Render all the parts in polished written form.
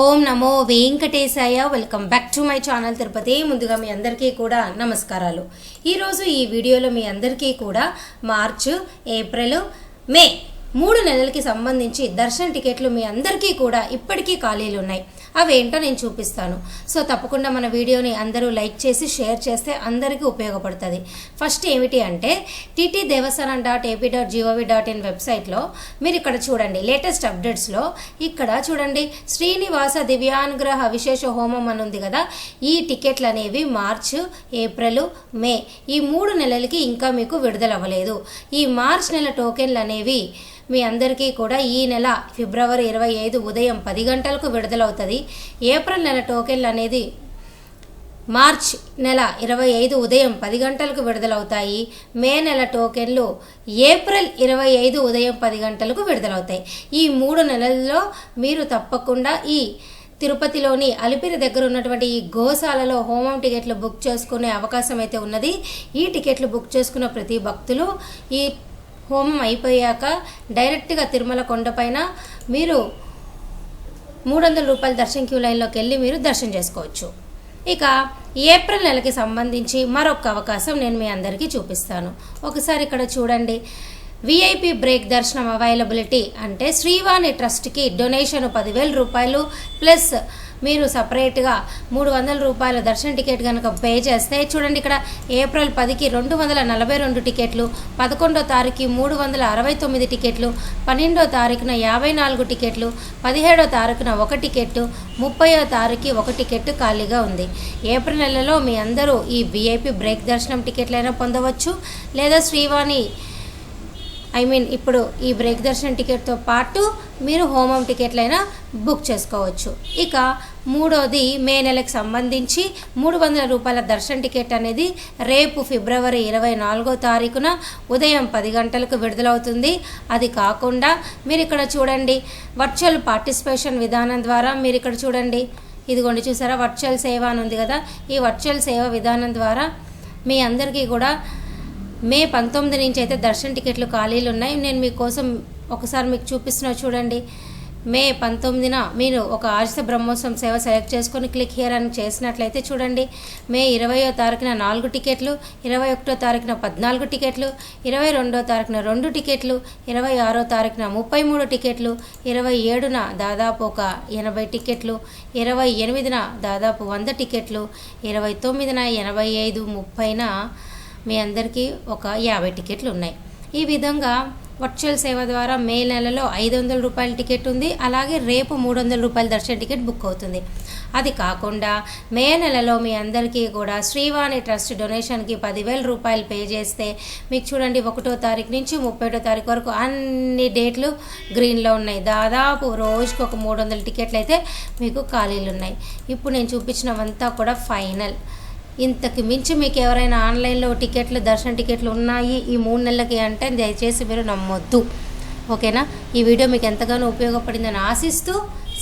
Om Namo Venkatesaya. Welcome back to my channel Tirupati. ముందుగా మీ అందరికీ కూడా నమస్కారాలు. ఈరోజు ఈ వీడియోలో మీ అందరికీ కూడా మార్చ్, ఏప్రిల్, మే 3 నెలలకి సంబంధించి దర్శన్ టికెట్లు మీ అందరికీ కూడా ఇప్పటికీ ఖాళీలు ఉన్నాయి. అవేంటో నేను చూపిస్తాను. సో తప్పకుండా మన వీడియోని అందరూ లైక్ చేసి షేర్ చేస్తే అందరికీ ఉపయోగపడుతుంది. ఫస్ట్ ఏమిటి అంటే ttdevasanam.ap.gov.in వెబ్సైట్లో మీరు ఇక్కడ చూడండి, లేటెస్ట్ అప్డేట్స్లో ఇక్కడ చూడండి, శ్రీనివాస దివ్యానుగ్రహ విశేష హోమం అని ఉంది కదా. ఈ టికెట్లు అనేవి మార్చ్, ఏప్రిల్, మే ఈ 3 నెలలకి ఇంకా మీకు విడుదల అవ్వలేదు. ఈ మార్చ్ నెల టోకెన్లు అనేవి మీ అందరికీ కూడా ఈ నెల ఫిబ్రవరి 25 ఉదయం 10 గంటలకు విడుదలవుతుంది. ఏప్రిల్ నెల టోకెన్లు అనేది మార్చ్ నెల 25 ఉదయం 10 గంటలకు విడుదలవుతాయి. మే నెల టోకెన్లు ఏప్రిల్ 25 ఉదయం 10 గంటలకు విడుదలవుతాయి. ఈ 3 నెలల్లో మీరు తప్పకుండా ఈ తిరుపతిలోని అలిపిరి దగ్గర ఉన్నటువంటి ఈ గోశాలలో హోమం టికెట్లు బుక్ చేసుకునే అవకాశం అయితే ఉన్నది. ఈ టికెట్లు బుక్ చేసుకున్న ప్రతి భక్తులు ఈ హోమం అయిపోయాక డైరెక్ట్గా తిరుమల కొండపైన మీరు 300 రూపాయల దర్శన్ క్యూ లైన్లోకి వెళ్ళి మీరు దర్శనం చేసుకోవచ్చు. ఇక ఏప్రిల్ నెలకి సంబంధించి మరొక అవకాశం నేను మీ అందరికీ చూపిస్తాను. ఒకసారి ఇక్కడ చూడండి, విఐపి బ్రేక్ దర్శనం అవైలబిలిటీ అంటే శ్రీవాణి ట్రస్ట్కి డొనేషన్ 10,000 రూపాయలు ప్లస్ మీరు సపరేట్గా 300 రూపాయల దర్శన టికెట్ కనుక పే చేస్తే చూడండి, ఇక్కడ ఏప్రిల్ 10కి 242 టికెట్లు, 11వ తారీఖుకి 369 టికెట్లు, 12వ తారీఖున 54 టికెట్లు, 17వ తారీఖున 1 టికెట్, 30వ తారీఖుకి 1 టికెట్ ఖాళీగా ఉంది. ఏప్రిల్ నెలలో మీ అందరూ ఈ విఐపి బ్రేక్ దర్శనం టికెట్లైనా పొందవచ్చు, లేదా శ్రీవాణి ఇప్పుడు ఈ బ్రేక్ దర్శనం టికెట్తో పాటు మీరు హోమం టికెట్లైనా బుక్ చేసుకోవచ్చు. ఇక మూడోది, మే నెలకు సంబంధించి 300 రూపాయల దర్శన టికెట్ అనేది రేపు ఫిబ్రవరి 24వ తారీఖున ఉదయం 10 గంటలకు విడుదలవుతుంది. అది కాకుండా మీరు ఇక్కడ చూడండి, వర్చువల్ పార్టిసిపేషన్ విధానం ద్వారా మీరు ఇక్కడ చూడండి, ఇదిగోండి చూసారా, వర్చువల్ సేవ అని ఉంది కదా. ఈ వర్చువల్ సేవ విధానం ద్వారా మీ అందరికీ కూడా మే 19 నుంచి అయితే దర్శన టికెట్లు ఖాళీలు ఉన్నాయి. నేను మీకోసం ఒకసారి మీకు చూపిస్తున్నా చూడండి. మే 19న మీరు ఒక ఆర్జిత బ్రహ్మోత్సవం సేవ సెలెక్ట్ చేసుకొని క్లిక్ హియర్ అని చేసినట్లయితే చూడండి, మే 20వ తారీఖున 4 టికెట్లు, 21వ తారీఖున 14 టికెట్లు, 22వ తారీఖున 2 టికెట్లు, 26వ తారీఖున 33 టికెట్లు, 27న దాదాపు ఒక 80 టికెట్లు, 28న దాదాపు 100 టికెట్లు, 29న 85, 30న మీ అందరికీ ఒక 50 టికెట్లు ఉన్నాయి. ఈ విధంగా వర్చువల్ సేవ ద్వారా మే నెలలో 500 రూపాయల టికెట్ ఉంది. అలాగే రేపు 300 రూపాయల దర్శన టికెట్ బుక్ అవుతుంది. అది కాకుండా మే నెలలో మీ అందరికీ కూడా శ్రీవాణి ట్రస్ట్ డొనేషన్కి 10,000 రూపాయలు పే చేస్తే మీకు చూడండి, 1వ తారీఖు నుంచి 31వ తారీఖు వరకు అన్ని డేట్లు గ్రీన్లో ఉన్నాయి. దాదాపు రోజుకు ఒక 300 టికెట్లు అయితే మీకు ఖాళీలు ఉన్నాయి. ఇప్పుడు నేను చూపించినవంతా కూడా ఫైనల్. ఇంతకు మించి మీకు ఎవరైనా ఆన్లైన్లో టికెట్లు, దర్శన టికెట్లు ఉన్నాయి ఈ 3 నెలలకి అంటే దయచేసి మీరు నమ్మొద్దు. ఓకేనా? ఈ వీడియో మీకు ఎంతగానో ఉపయోగపడిందని ఆశిస్తూ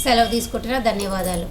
సెలవు తీసుకుంటున్నా. ధన్యవాదాలు.